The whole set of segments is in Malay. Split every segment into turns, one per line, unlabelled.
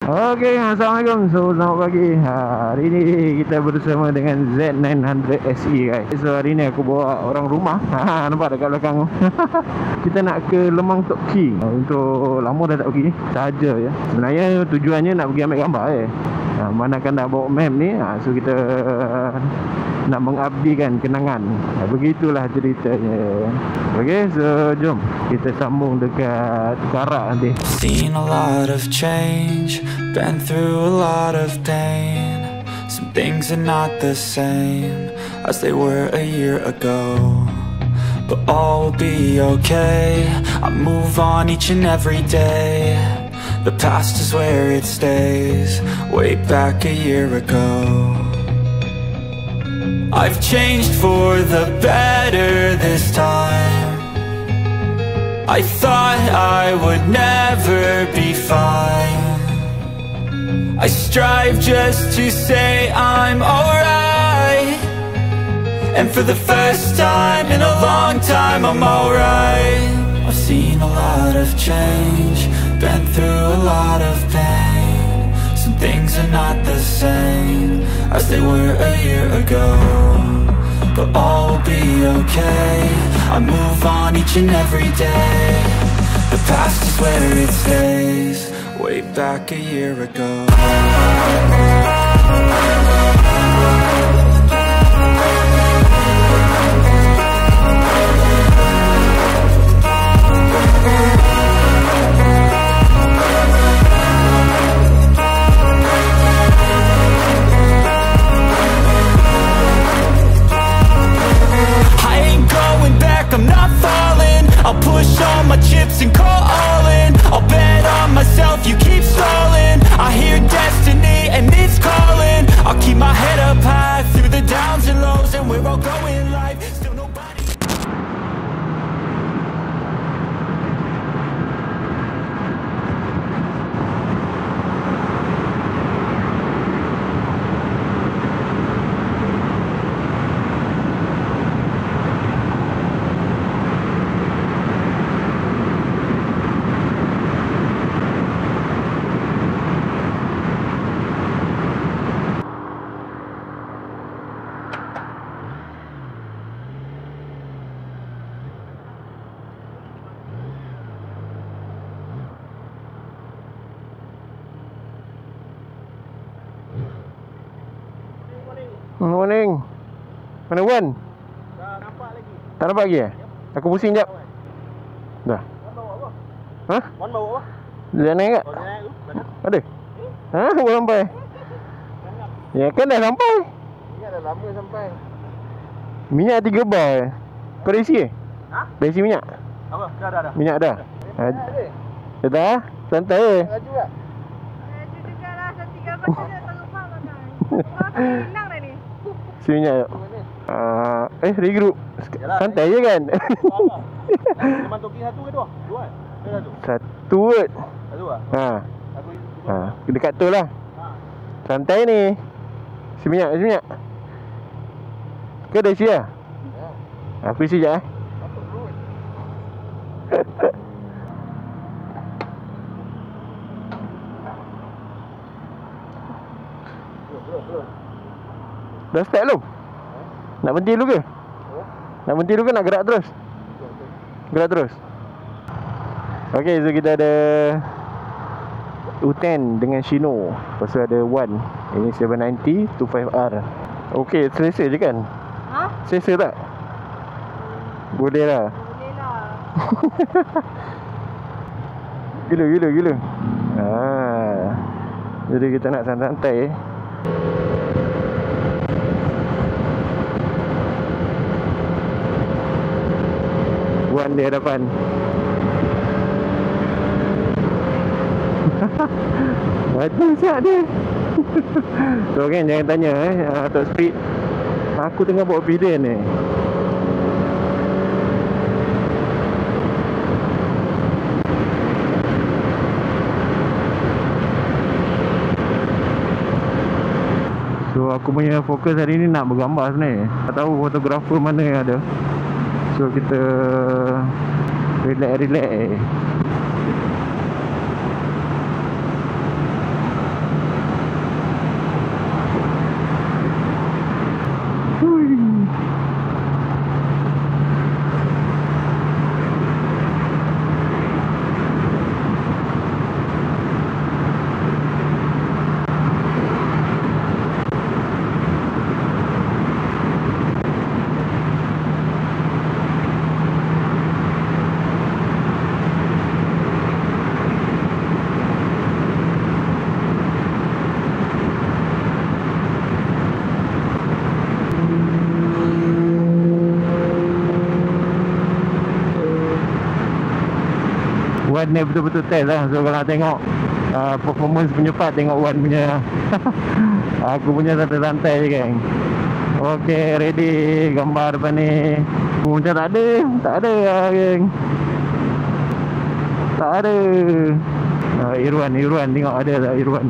Okey, Assalamualaikum. So, selamat pagi. Hari ni kita bersama dengan Z900 SE guys. So, hari ni aku bawa orang rumah. Nampak dekat belakang tu. Kita nak ke Lemang Tok Ki. Untuk lama dah tak pergi saja ya. Sebenarnya tujuannya nak pergi ambil gambar Manakan nak bawa map ni, so kita nak mengabdikan kenangan. Begitulah ceritanya. Okey, so jom kita sambung dekat Karak nanti.
Seen a lot of change, been through a lot of pain. Some things are not the same as they were a year ago, but all will be okay. I move on each and every day. The past is where it stays, way back a year ago. I've changed for the better this time. I thought I would never be fine. I strive just to say I'm alright, and for the first time in a long time I'm alright. I've seen a lot of change, been through a lot of pain. Some things are not the same as they were a year ago, but all will be okay. I move on each and every day. The past is where it stays, way back a year ago. I'm not falling, I'll push all my chips and call all in. I'll bet on myself, you keep stalling. I hear destiny and it's calling. I'll keep my head up high through the downs and lows, and we're all going life. Still nobody.
Morning. Mana Wan?
Tak nampak lagi.
Tak nampak lagi eh? Aku pusing jap. Dah.
Wan bawa apa?
Ha?
Wan bawa apa?
Dia naik tak?
Oh, dia naik tu. Mana?
Ada? Ha? Baru sampai? Ya kan dah sampai.
Minyak dah lama sampai.
Minyak 3 bar eh. Kau dah isi eh?
Ha?
Dah isi minyak?
Apa? Dah.
Minyak dah?
Minyak ada.
Dah dah? Santai eh?
Laju tak?
Laju juga lah. Saya 3 baca dah terlupa makan. Kau tak hilang dah ni.
Isi minyak jap. Regroup.
Yalah,
Santai je kan?
Memang toki satu ke dua? Dua kan? Satu?
Satu kot.
Satu lah?
Ha.
Aku
Dekat tu lah.
Ha.
Santai ni. Isi minyak. Kau dah isi lah?
Ya.
Aku isi sekejap
Apa perut? Belum.
Dah start belum? Nak berhenti dulu ke? Nak berhenti dulu ke nak gerak terus? Gerak terus. Ok, so kita ada U10 dengan Shino. Lepas tu ada One. Ini 790 25R. Ok, selesa je kan?
Ha?
Selesa tak? Boleh lah.
Boleh lah.
Gila. Jadi kita nak santai-santai Wan di hadapan. Mati siap dia. So kan jangan tanya Tok Speed, aku tengah bawa video ni. So aku punya fokus hari ni nak bergambar sebenarnya. Tak tahu fotografer mana yang ada. So kita relax. ni betul-betul test lah. So kalau tengok performance punya part, tengok Wan punya. Aku punya santai-santai je geng. Okay, ready. Gambar depan ni. Macam tak ada lah geng. Tak ada. Irwan tengok ada tak Irwan.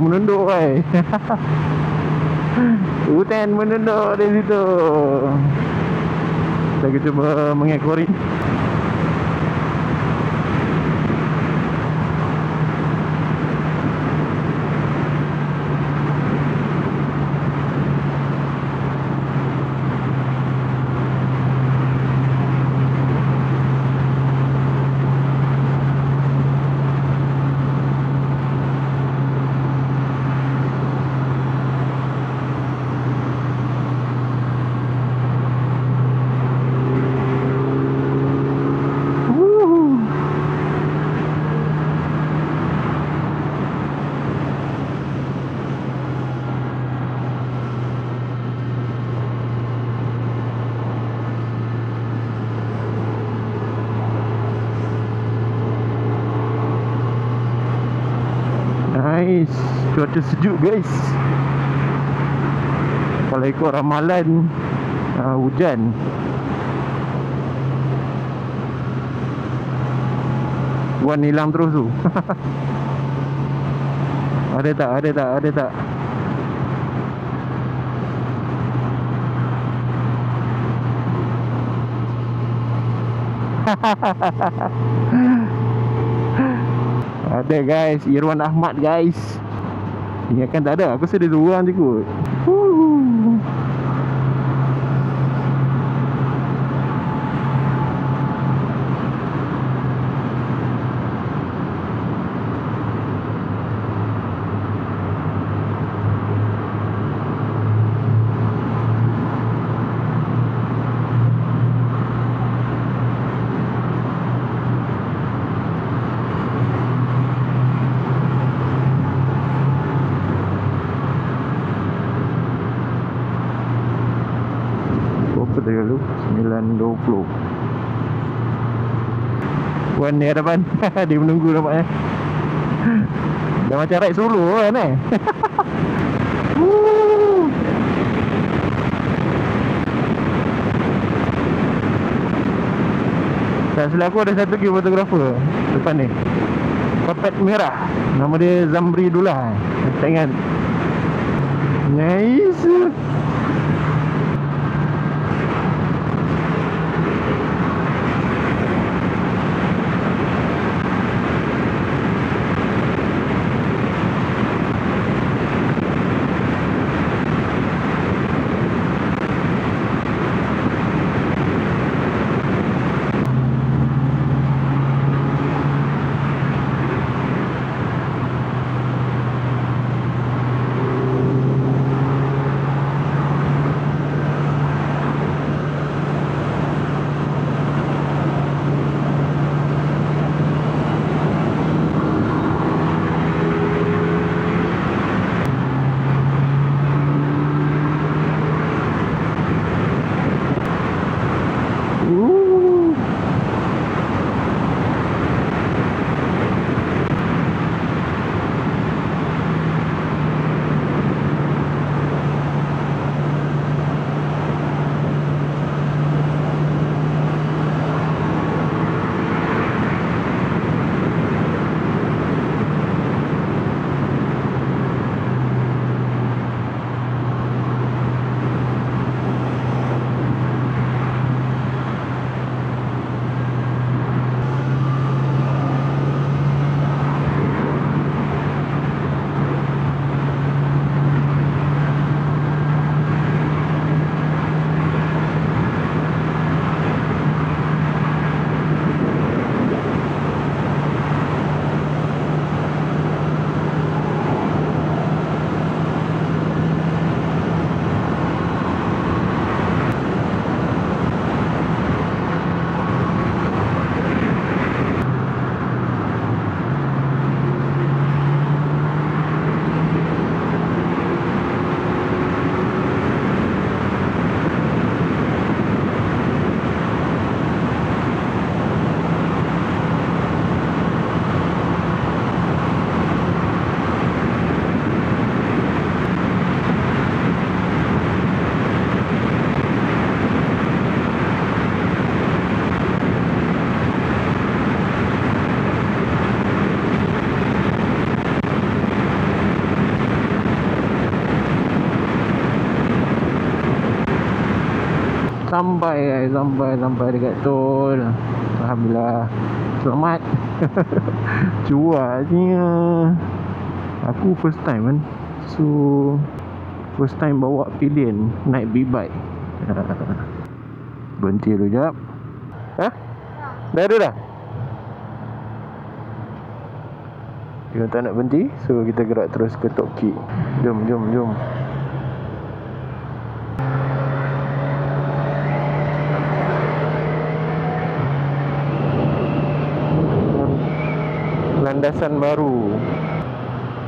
Menunduk kai. Hutan menunduk di situ. Kita cuba mengekori. Nice. Cuaca sejuk guys. Kalau ikut ramalan hujan. Wan hilang terus tu. Ada tak? Ada guys, Irwan Ahmad guys. Ingatkan tak ada, aku sedih dua orang je kot. Dulu 9.20. Wan ni hadapan. Dia menunggu nampaknya. Dah macam ride solo kan eh. Tak silap aku ada satu lagi fotografer depan ni. Karpet merah. Nama dia Zamri Dullah. Tak ingat. Nice. sampai guys. Sampai dekat tol. Alhamdulillah. Selamat. Cuaknya. Aku first time kan. So first time bawa pilihan naik B-bike. Berhenti dulu jap. Hah? Dah ada dah? Dia tak nak berhenti. So kita gerak terus ke Tok Kee. Jom. Landasan baru.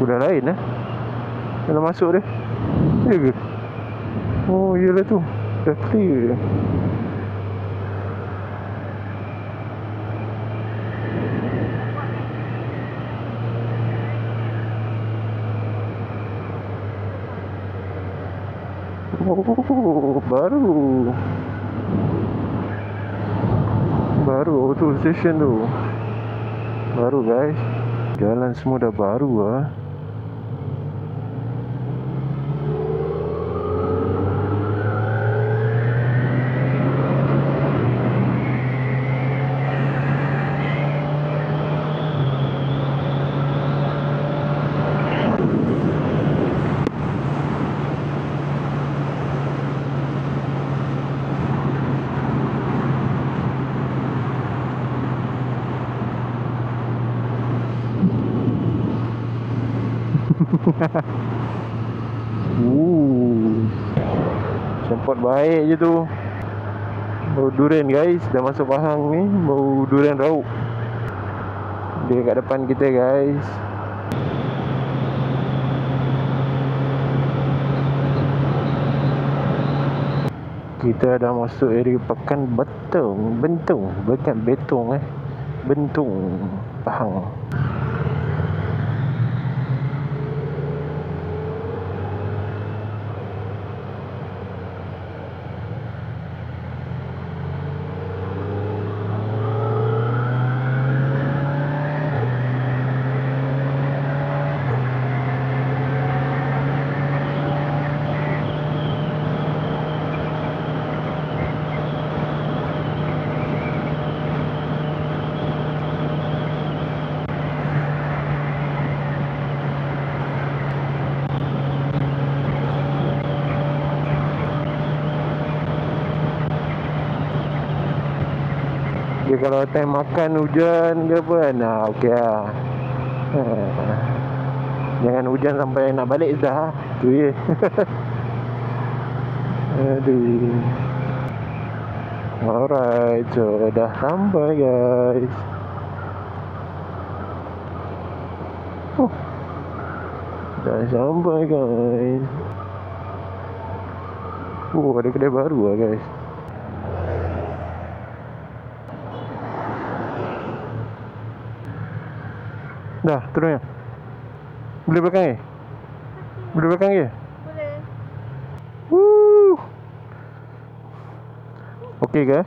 Udah lain Dalam masuk dia. Ya ke? Oh iyalah tu. Dah clear. Oh, baru auto station tu. Baru guys. Jalan semua dah baru Sempat baik je tu. Bau durian guys. Dah masuk Pahang ni. Bau durian rauk. Dia kat depan kita guys. Kita dah masuk area Pekan Bentung. Bukan Betong Bentung, Pahang. Dia kalau time makan hujan ke apa kan, okey lah. Jangan hujan sampai nak balik dah. Tu je. Aduh. Alright, so dah sampai guys. Dah sampai guys. Ada kedai baru lah guys. Dah, turun ya? Boleh belakang je? Boleh belakang je?
Boleh.
Okey ke?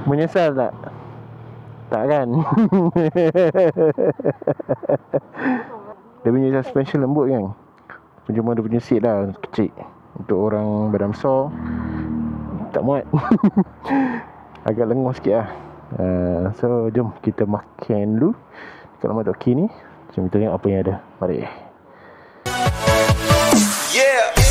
Menyesal tak? Tak kan? Dia punya suspension lembut kan? Cuma dia punya seat lah kecil. Untuk orang badan besar tak muat. Agak lenguh sikit lah. So jom kita makan dulu kat rumah Tok Kee ni. Jom kita tengok apa yang ada. Mari.
Yeah.